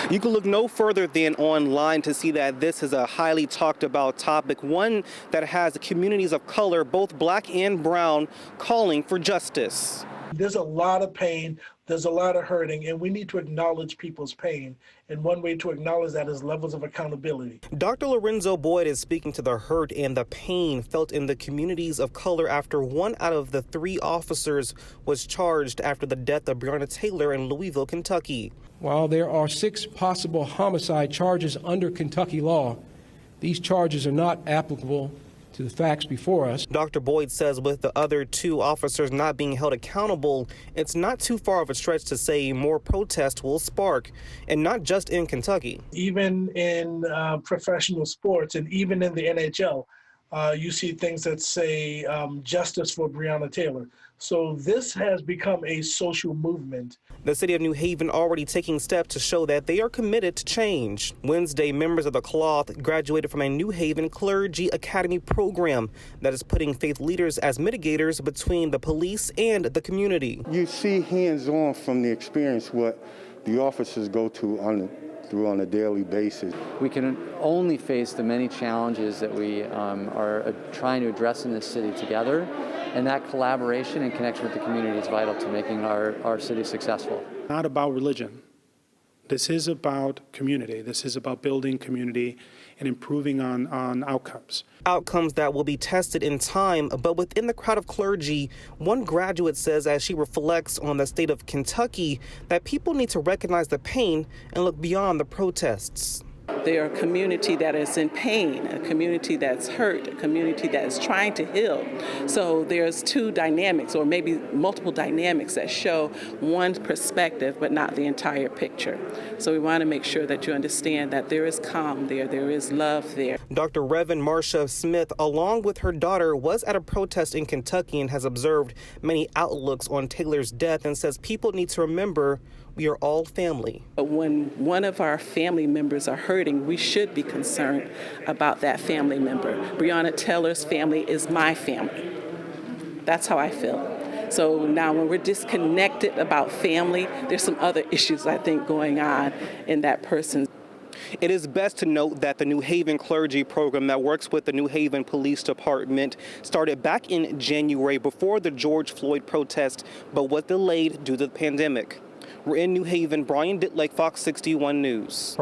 You can look no further than online to see that this is a highly talked about topic, one that has communities of color, both black and brown, calling for justice. There's a lot of pain, there's a lot of hurting, and we need to acknowledge people's pain. And one way to acknowledge that is levels of accountability. Dr. Lorenzo Boyd is speaking to the hurt and the pain felt in the communities of color after one out of the 3 officers was charged after the death of Breona Taylor in Louisville, Kentucky. While there are 6 possible homicide charges under Kentucky law, these charges are not applicable to the facts before us. Dr. Boyd says with the other 2 officers not being held accountable, it's not too far of a stretch to say more protests will spark, and not just in Kentucky. Even in professional sports and even in the NHL, you see things that say justice for Breona Taylor. So this has become a social movement. The city of New Haven already taking steps to show that they are committed to change. Wednesday, members of the Cloth graduated from a New Haven Clergy Academy program that is putting faith leaders as mitigators between the police and the community. You see hands-on from the experience what the officers go through on a daily basis. We can only face the many challenges that we are trying to address in this city together, and that collaboration and connection with the community is vital to making our city successful. Not about religion. This is about community. This is about building community and improving on outcomes. Outcomes that will be tested in time, but within the crowd of clergy, one graduate says as she reflects on the state of Kentucky that people need to recognize the pain and look beyond the protests. They're a community that is in pain, a community that's hurt, a community that is trying to heal. So there's 2 dynamics, or maybe multiple dynamics, that show one perspective but not the entire picture. So we want to make sure that you understand that there is calm there, there is love there. Dr. Reverend Marcia Smith, along with her daughter, was at a protest in Kentucky and has observed many outlooks on Taylor's death and says people need to remember we are all family. But when one of our family members are hurting, we should be concerned about that family member. Breona Taylor's family is my family. That's how I feel. So now when we're disconnected about family, there's some other issues, I think, going on in that person. It is best to note that the New Haven Clergy program that works with the New Haven Police Department started back in January before the George Floyd protest, but was delayed due to the pandemic. We're in New Haven. Brian Ditlake, Fox 61 News.